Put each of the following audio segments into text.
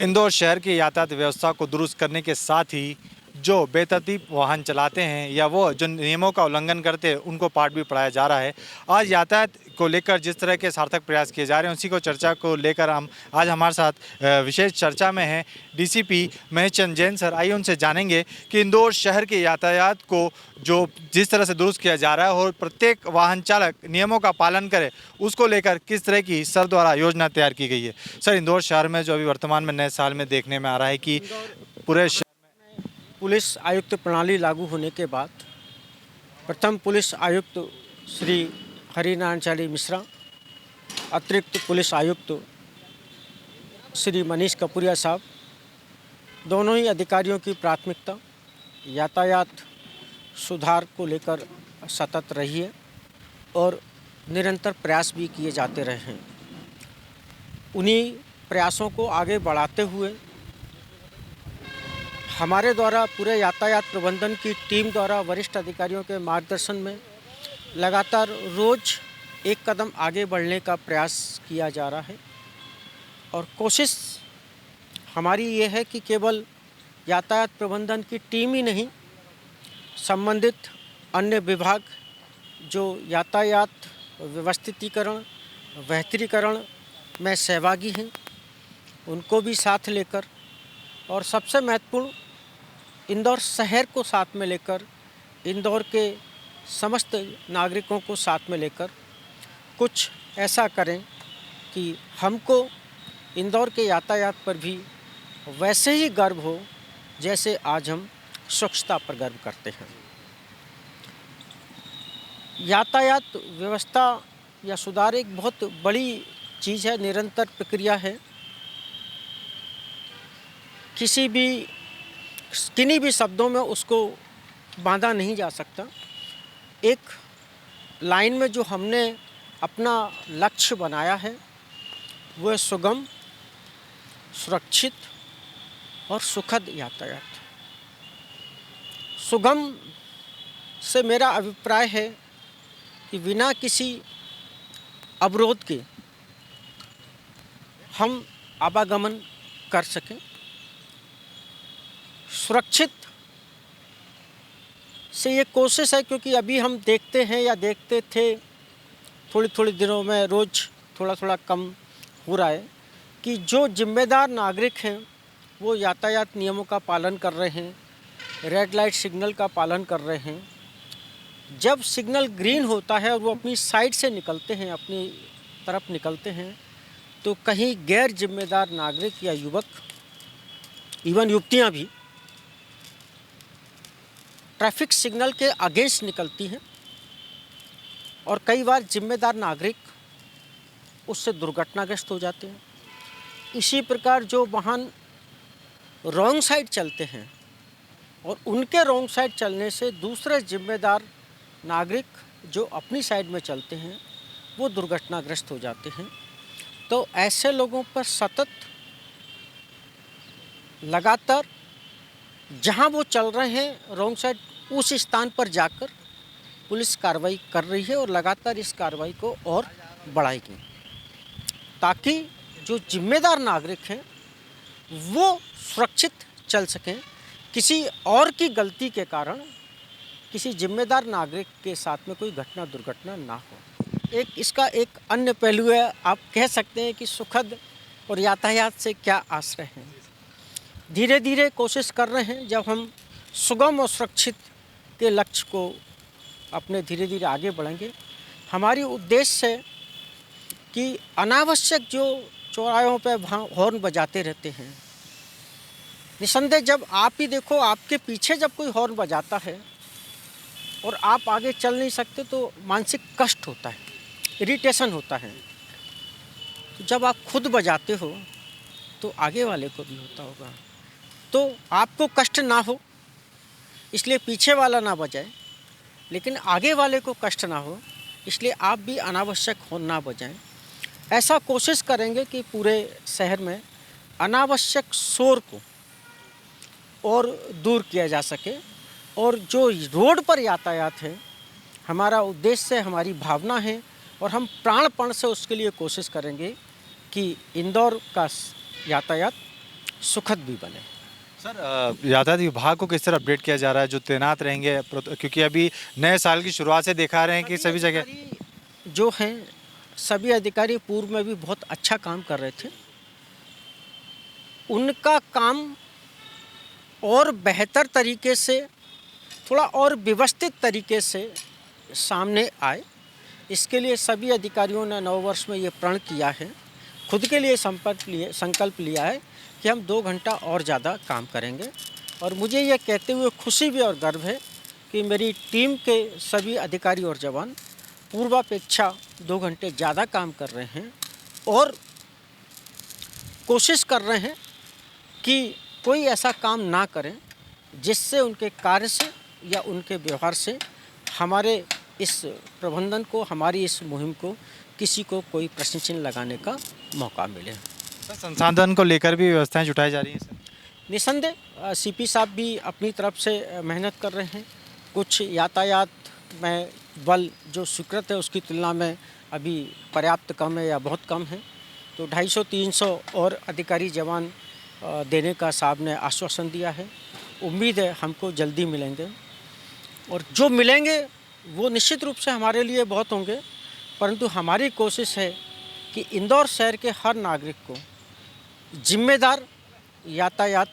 इंदौर शहर की यातायात व्यवस्था को दुरुस्त करने के साथ ही जो बेतरतीब वाहन चलाते हैं या वो जो नियमों का उल्लंघन करते हैं उनको पाठ भी पढ़ाया जा रहा है। आज यातायात को लेकर जिस तरह के सार्थक प्रयास किए जा रहे हैं उसी को चर्चा को लेकर हम आज हमारे साथ विशेष चर्चा में हैं डीसीपी महेश चंद जैन सर। आइए उनसे जानेंगे कि इंदौर शहर के यातायात को जो जिस तरह से दुरुस्त किया जा रहा है और प्रत्येक वाहन चालक नियमों का पालन करे उसको लेकर किस तरह की सर द्वारा योजना तैयार की गई है। सर, इंदौर शहर में जो अभी वर्तमान में नए साल में देखने में आ रहा है कि पूरे पुलिस आयुक्त प्रणाली लागू होने के बाद प्रथम पुलिस आयुक्त श्री हरिनारायण मिश्रा, अतिरिक्त पुलिस आयुक्त श्री मनीष कपूरिया साहब, दोनों ही अधिकारियों की प्राथमिकता यातायात सुधार को लेकर सतत रही है और निरंतर प्रयास भी किए जाते रहे हैं। उन्हीं प्रयासों को आगे बढ़ाते हुए हमारे द्वारा पूरे यातायात प्रबंधन की टीम द्वारा वरिष्ठ अधिकारियों के मार्गदर्शन में लगातार रोज़ एक कदम आगे बढ़ने का प्रयास किया जा रहा है और कोशिश हमारी ये है कि केवल यातायात प्रबंधन की टीम ही नहीं, संबंधित अन्य विभाग जो यातायात व्यवस्थितीकरण बेहतरीकरण में सहभागी हैं उनको भी साथ लेकर और सबसे महत्वपूर्ण इंदौर शहर को साथ में लेकर, इंदौर के समस्त नागरिकों को साथ में लेकर कुछ ऐसा करें कि हमको इंदौर के यातायात पर भी वैसे ही गर्व हो जैसे आज हम स्वच्छता पर गर्व करते हैं। यातायात व्यवस्था या सुधार एक बहुत बड़ी चीज़ है, निरंतर प्रक्रिया है। किन्हीं भी शब्दों में उसको बांधा नहीं जा सकता। एक लाइन में जो हमने अपना लक्ष्य बनाया है वो है सुगम, सुरक्षित और सुखद यातायात। सुगम से मेरा अभिप्राय है कि बिना किसी अवरोध के हम आवागमन कर सकें। सुरक्षित से ये कोशिश है, क्योंकि अभी हम देखते हैं या देखते थे थोड़ी दिनों में रोज़ थोड़ा कम हो रहा है कि जो जिम्मेदार नागरिक हैं वो यातायात नियमों का पालन कर रहे हैं, रेड लाइट सिग्नल का पालन कर रहे हैं। जब सिग्नल ग्रीन होता है और वो अपनी साइड से निकलते हैं, अपनी तरफ निकलते हैं, तो कहीं गैर जिम्मेदार नागरिक या युवक, इवन युवतियाँ भी ट्रैफिक सिग्नल के अगेंस्ट निकलती हैं और कई बार जिम्मेदार नागरिक उससे दुर्घटनाग्रस्त हो जाते हैं। इसी प्रकार जो वाहन रॉन्ग साइड चलते हैं और उनके रॉन्ग साइड चलने से दूसरे जिम्मेदार नागरिक जो अपनी साइड में चलते हैं वो दुर्घटनाग्रस्त हो जाते हैं। तो ऐसे लोगों पर सतत लगातार जहां वो चल रहे हैं रॉन्ग साइड, उस स्थान पर जाकर पुलिस कार्रवाई कर रही है और लगातार इस कार्रवाई को और बढ़ाएगी ताकि जो जिम्मेदार नागरिक हैं वो सुरक्षित चल सकें। किसी और की गलती के कारण किसी जिम्मेदार नागरिक के साथ में कोई घटना दुर्घटना ना हो। इसका एक अन्य पहलू है, आप कह सकते हैं कि सुखद और यातायात से क्या आश्रय है। धीरे धीरे कोशिश कर रहे हैं, जब हम सुगम और सुरक्षित के लक्ष्य को अपने धीरे धीरे आगे बढ़ेंगे। हमारी उद्देश्य है कि अनावश्यक जो चौराहों पर हॉर्न बजाते रहते हैं, निसंदेह जब आप ही देखो, आपके पीछे जब कोई हॉर्न बजाता है और आप आगे चल नहीं सकते तो मानसिक कष्ट होता है, इरिटेशन होता है। तो जब आप खुद बजाते हो तो आगे वाले को भी होता होगा। तो आपको कष्ट ना हो इसलिए पीछे वाला ना बजाए, लेकिन आगे वाले को कष्ट ना हो इसलिए आप भी अनावश्यक हॉर्न ना बजाएं। ऐसा कोशिश करेंगे कि पूरे शहर में अनावश्यक शोर को और दूर किया जा सके। और जो रोड पर यातायात है, हमारा उद्देश्य, हमारी भावना है और हम प्राणपण से उसके लिए कोशिश करेंगे कि इंदौर का यातायात सुखद भी बने। सर यातायात विभाग को किस तरह अपडेट किया जा रहा है जो तैनात रहेंगे क्योंकि अभी नए साल की शुरुआत से देखा रहे हैं कि सभी जगह अधिकारी जो हैं, सभी अधिकारी पूर्व में भी बहुत अच्छा काम कर रहे थे। उनका काम और बेहतर तरीके से, थोड़ा और व्यवस्थित तरीके से सामने आए, इसके लिए सभी अधिकारियों ने नववर्ष में ये प्रण किया है, खुद के लिए संकल्प लिया है कि हम 2 घंटा और ज़्यादा काम करेंगे। और मुझे ये कहते हुए खुशी भी और गर्व है कि मेरी टीम के सभी अधिकारी और जवान पूर्वापेक्षा 2 घंटे ज़्यादा काम कर रहे हैं और कोशिश कर रहे हैं कि कोई ऐसा काम ना करें जिससे उनके कार्य से या उनके व्यवहार से हमारे इस प्रबंधन को, हमारी इस मुहिम को किसी को कोई प्रश्न चिन्ह लगाने का मौका मिले। सर संसाधन को लेकर भी व्यवस्थाएं जुटाई जा रही हैं सर? निसंदेह सीपी साहब भी अपनी तरफ से मेहनत कर रहे हैं। कुछ यातायात में बल जो स्वीकृत है उसकी तुलना में अभी पर्याप्त कम है या बहुत कम है, तो 250-300 और अधिकारी जवान देने का साहब ने आश्वासन दिया है। उम्मीद है हमको जल्दी मिलेंगे और जो मिलेंगे वो निश्चित रूप से हमारे लिए बहुत होंगे, परंतु हमारी कोशिश है कि इंदौर शहर के हर नागरिक को जिम्मेदार यातायात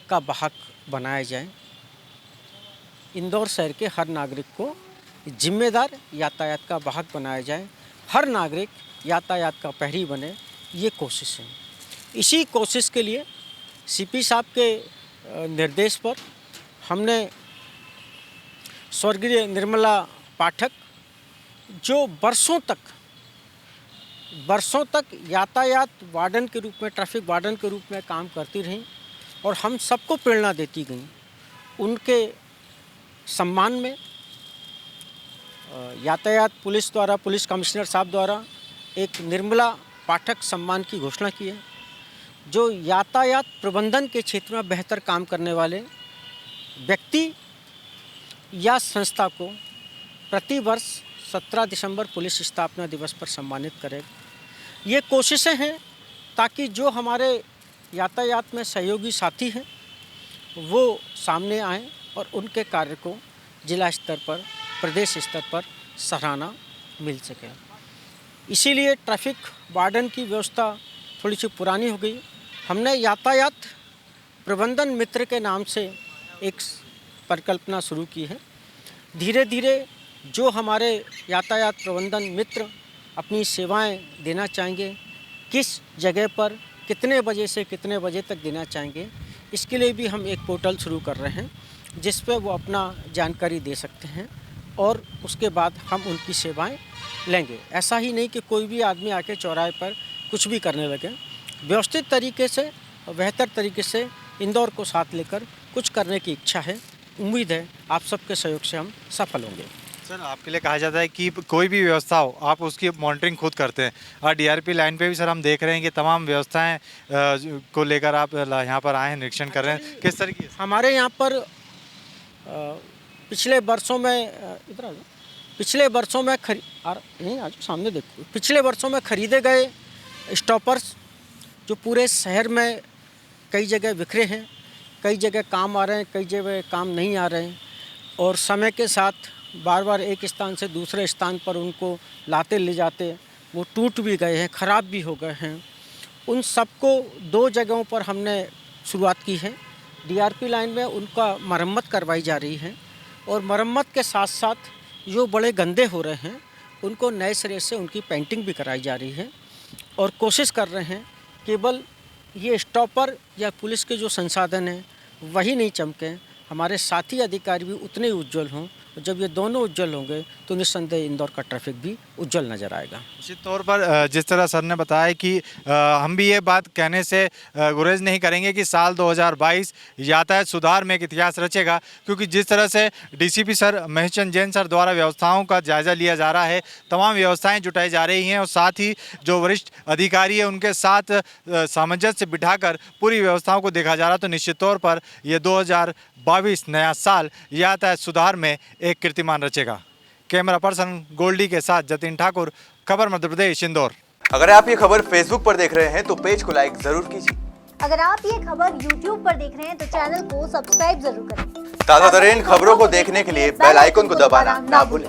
का वाहक बनाया जाए। इंदौर शहर के हर नागरिक को जिम्मेदार यातायात का वाहक बनाया जाए, हर नागरिक यातायात का प्रहरी बने, ये कोशिश है। इसी कोशिश के लिए सीपी साहब के निर्देश पर हमने स्वर्गीय निर्मला पाठक जो वर्षों तक यातायात वार्डन के रूप में, ट्रैफिक वार्डन के रूप में काम करती रहीं और हम सबको प्रेरणा देती गईं, उनके सम्मान में यातायात पुलिस द्वारा, पुलिस कमिश्नर साहब द्वारा एक निर्मला पाठक सम्मान की घोषणा की है, जो यातायात प्रबंधन के क्षेत्र में बेहतर काम करने वाले व्यक्ति या संस्था को प्रतिवर्ष 17 दिसंबर पुलिस स्थापना दिवस पर सम्मानित करेगा। ये कोशिशें हैं ताकि जो हमारे यातायात में सहयोगी साथी हैं वो सामने आएं और उनके कार्य को जिला स्तर पर, प्रदेश स्तर पर सराहना मिल सके। इसीलिए ट्रैफिक वार्डन की व्यवस्था थोड़ी सी पुरानी हो गई। हमने यातायात प्रबंधन मित्र के नाम से एक परिकल्पना शुरू की है। धीरे धीरे जो हमारे यातायात प्रबंधन मित्र अपनी सेवाएं देना चाहेंगे, किस जगह पर कितने बजे से कितने बजे तक देना चाहेंगे, इसके लिए भी हम एक पोर्टल शुरू कर रहे हैं जिस पर वो अपना जानकारी दे सकते हैं और उसके बाद हम उनकी सेवाएं लेंगे। ऐसा ही नहीं कि कोई भी आदमी आके चौराहे पर कुछ भी करने लगे। व्यवस्थित तरीके से, बेहतर तरीके से इंदौर को साथ लेकर कुछ करने की इच्छा है। उम्मीद है आप सबके सहयोग से हम सफल होंगे। सर आपके लिए कहा जाता है कि कोई भी व्यवस्था हो आप उसकी मॉनिटरिंग खुद करते हैं और डीआरपी लाइन पे भी सर हम देख रहे हैं कि तमाम व्यवस्थाएं को लेकर आप यहाँ पर आए हैं, निरीक्षण कर रहे हैं, किस तरीके से? हमारे यहाँ पर पिछले वर्षों में पिछले वर्षों में खरीदे गए स्टॉपर्स जो पूरे शहर में कई जगह बिखरे हैं, कई जगह काम आ रहे हैं, कई जगह काम नहीं आ रहे हैं और समय के साथ बार बार एक स्थान से दूसरे स्थान पर उनको लाते ले जाते वो टूट भी गए हैं, ख़राब भी हो गए हैं। उन सबको 2 जगहों पर हमने शुरुआत की है। डीआरपी लाइन में उनका मरम्मत करवाई जा रही है और मरम्मत के साथ साथ जो बड़े गंदे हो रहे हैं उनको नए सिरे से उनकी पेंटिंग भी कराई जा रही है और कोशिश कर रहे हैं केवल ये स्टॉपर या पुलिस के जो संसाधन हैं वही नहीं चमकें, हमारे साथी अधिकारी भी उतने ही उज्जवल हों। जब ये दोनों उज्जवल होंगे तो निस्संदेह इंदौर का ट्रैफिक भी उज्जवल नज़र आएगा। निश्चित तौर पर जिस तरह सर ने बताया कि हम भी ये बात कहने से गुरेज नहीं करेंगे कि साल 2022 यातायात सुधार में एक इतिहास रचेगा, क्योंकि जिस तरह से DCP sir Mahesh Chandra Jain sir द्वारा व्यवस्थाओं का जायज़ा लिया जा रहा है, तमाम व्यवस्थाएं जुटाई जा रही हैं और साथ ही जो वरिष्ठ अधिकारी है उनके साथ सामंजस्य बिठाकर पूरी व्यवस्थाओं को देखा जा रहा है, तो निश्चित तौर पर यह 2022 नया साल यातायात सुधार में एक कीर्तिमान रचेगा। कैमरा पर्सन गोल्डी के साथ जतिन ठाकुर, खबर मध्य प्रदेश, इंदौर। अगर आप ये खबर फेसबुक पर देख रहे हैं तो पेज को लाइक जरूर कीजिए अगर आप ये खबर YouTube पर देख रहे हैं तो चैनल को सब्सक्राइब जरूर करें। ताज़ा तरीन खबरों को देखने के लिए बेल आइकन को दबाना ना भूलें।